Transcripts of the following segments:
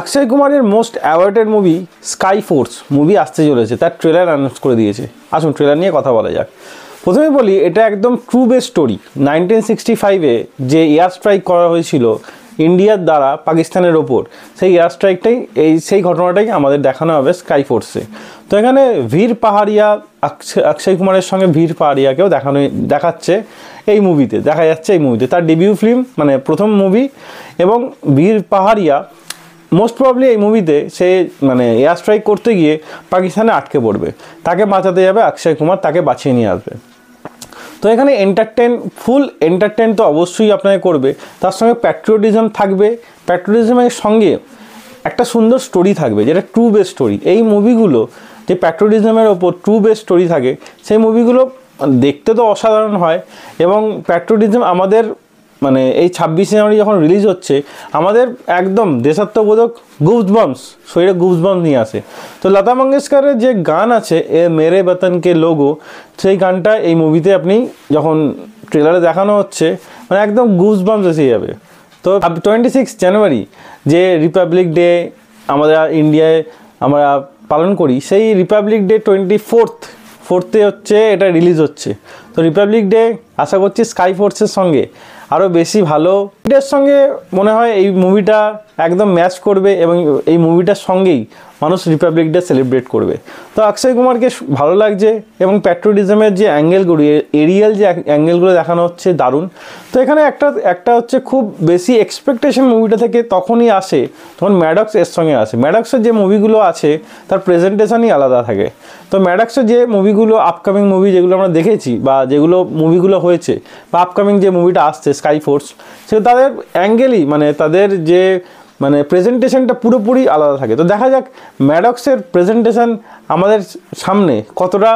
অক্ষয় কুমারের most awarded movie sky force movie আসতে চলেছে, তার ট্রেলার অ্যানাউন্স করে দিয়েছে। আসুন ট্রেলার নিয়ে কথা বলা যাক। প্রথমে বলি, এটা একদম ট্রু বেস স্টোরি। 1965-এ যে এয়ার স্ট্রাইক করা হয়েছিল ইন্ডিয়ার দ্বারা পাকিস্তানের ওপর, সেই এয়ার স্ট্রাইকটাই সেই ঘটনাটাই আমাদের দেখানো হবে স্কাই ফোর্সে। তো এখানে ভীর পাহাড়িয়া, অক্ষয় কুমারের সঙ্গে ভীর পাহাড়িয়াকেও দেখাচ্ছে এই মুভিতে, দেখা যাচ্ছে এই মুভিতে তার ডেবিউ ফিল্ম, মানে প্রথম মুভি। এবং ভীর পাহাড়িয়া মোস্ট প্রবলি এই মুভিতে সে মানে এয়ার স্ট্রাইক করতে গিয়ে পাকিস্তানে আটকে পড়বে, তাকে বাঁচাতে যাবে অক্ষয় কুমার, তাকে বাঁচিয়ে নিয়ে আসবে। তো এখানে ফুল এন্টারটেন তো অবশ্যই আপনাকে করবে, তার সঙ্গে প্যাট্রিয়টিজম থাকবে। প্যাট্রিয়টিজমের সঙ্গে একটা সুন্দর স্টোরি থাকবে, যেটা ট্রু বেস স্টোরি। এই মুভিগুলো যে প্যাট্রিয়টিজমের ওপর ট্রু বেস স্টোরি থাকে, সেই মুভিগুলো দেখতে তো অসাধারণ হয়। এবং প্যাট্রিয়টিজম আমাদের মানে এই 26 জানুয়ারি যখন রিলিজ হচ্ছে, আমাদের একদম দেশাত্মবোধক গুজবাম্পস, শরীরে গুজবাম্পস নিয়ে আসে। তো লতা মঙ্গেশকরের যে গান আছে এ মেরে বতন কে লোগো, সেই গানটা এই মুভিতে আপনি যখন ট্রেলারে দেখানো হচ্ছে, মানে একদম গুজবাম্পস এসে যাবে। তো 26 জানুয়ারি যে রিপাবলিক ডে আমাদের ইন্ডিয়ায় আমরা পালন করি, সেই রিপাবলিক ডে 24th হচ্ছে এটা রিলিজ হচ্ছে। তো রিপাবলিক ডে আশা করছি স্কাই ফোর্সের সঙ্গে আরও বেশি ভালো, এটার সঙ্গে মনে হয় এই মুভিটা একদম ম্যাচ করবে এবং এই মুভিটার সঙ্গেই মানুষ রিপাবলিক ডে সেলিব্রেট করবে। তো অক্ষয় কুমারকে ভালো লাগছে এবং প্যাট্রিয়টিজমের যে অ্যাঙ্গেলগুলো, এরিয়াল যে অ্যাঙ্গেলগুলো দেখানো হচ্ছে দারুণ। তো এখানে একটা হচ্ছে খুব বেশি এক্সপেকটেশন মুভিটা থেকে তখনই আসে তখন ম্যাডক্স এর সঙ্গে আসে। ম্যাডক্সের যে মুভিগুলো আছে তার প্রেজেন্টেশনই আলাদা থাকে। তো ম্যাডক্সের যে মুভিগুলো, আপকামিং মুভি যেগুলো আমরা দেখেছি বা যেগুলো মুভিগুলো হয়েছে বা আপকামিং যে মুভিটা আসছে স্কাই ফোর্স, সে তাদের অ্যাঙ্গেলই মানে তাদের যে মানে প্রেজেন্টেশনটা পুরোপুরি আলাদা থাকে। তো দেখা যাক ম্যাডক্সের প্রেজেন্টেশন আমাদের সামনে কতটা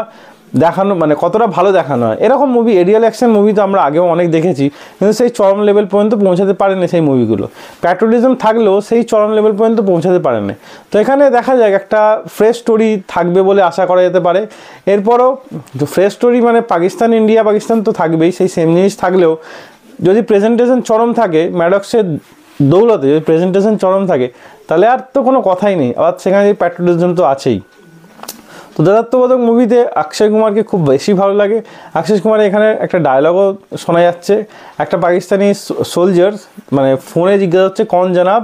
দেখানো, মানে কতটা ভালো দেখানো হয়। এরকম মুভি, এরিয়াল অ্যাকশন মুভি তো আমরা আগেও অনেক দেখেছি, কিন্তু সেই চরম লেভেল পর্যন্ত পৌঁছাতে পারেনি সেই মুভিগুলো। প্যাট্রিয়টিজম থাকলেও সেই চরম লেভেল পর্যন্ত পৌঁছাতে পারেনি। তো এখানে দেখা যাক একটা ফ্রেশ স্টোরি থাকবে বলে আশা করা যেতে পারে। এরপরও ফ্রেশ স্টোরি মানে পাকিস্তান, ইন্ডিয়া, পাকিস্তান তো থাকবেই, সেই সেম জিনিস থাকলেও যদি প্রেজেন্টেশন চরম থাকে, ম্যাডক্সের দৌলতে যদি প্রেজেন্টেশন চরম থাকে, তাহলে আর তো কোনো কথাই নেই। আবার সেখানে প্যাট্রিয়টিজম তো আছেই। তো দেশাত্মবোধক মুভিতে অক্ষয় কুমারকে খুব বেশি ভালো লাগে। অক্ষয় কুমারের এখানে একটা ডায়লগও শোনা যাচ্ছে, একটা পাকিস্তানি সোলজার মানে ফোনে জিজ্ঞাসা হচ্ছে কন জনাব,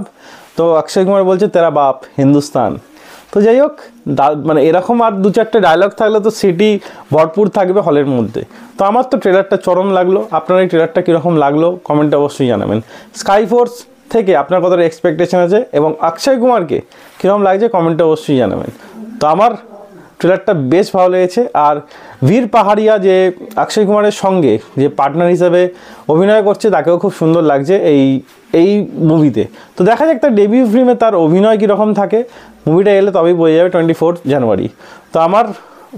তো অক্ষয় কুমার বলছে তেরা বাপ হিন্দুস্তান। তো যাই হোক, মানে এরকম আর 2-4টে ডায়লগ থাকলে তো সিটি ভরপুর থাকবে হলের মধ্যে। তো আমার তো ট্রেলারটা চরম লাগলো। আপনার এই ট্রেলারটা কীরকম লাগলো কমেন্টে অবশ্যই জানাবেন। স্কাই ফোর্স থেকে আপনার কতটা এক্সপেকটেশন আছে এবং অক্ষয় কুমারকে কীরকম লাগছে কমেন্টে অবশ্যই জানাবেন। তো আমার ট্রেলারটা বেশ ভালো লেগেছে। আর ভীর পাহাড়িয়া যে অক্ষয় কুমারের সঙ্গে যে পার্টনার হিসাবে অভিনয় করছে, তাকেও খুব সুন্দর লাগছে এই মুভিতে। তো দেখা যাক তার ডেবিউ ফিল্মে তার অভিনয় কীরকম থাকে। মুভিটা এলে তবেই বোঝা যাবে 24 জানুয়ারি। তো আমার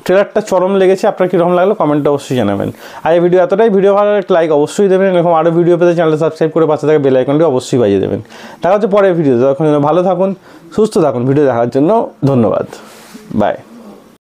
ট্রেলারটা চরম লেগেছে, আপনার কীরকম লাগলো কমেন্টে অবশ্যই জানাবেন। আর এই ভিডিও এতটাই, ভিডিও ভালো লাগলে লাইক অবশ্যই দেবেন। এরকম আরও ভিডিও পেতে চ্যানেলটা সাবস্ক্রাইব করে পাশে থাকা বেল আইকনটি অবশ্যই বাজিয়ে দেবেন। দেখা হচ্ছে পরের ভিডিওতে। তখন ভালো থাকুন, সুস্থ থাকুন। ভিডিও দেখার জন্য ধন্যবাদ। বাই।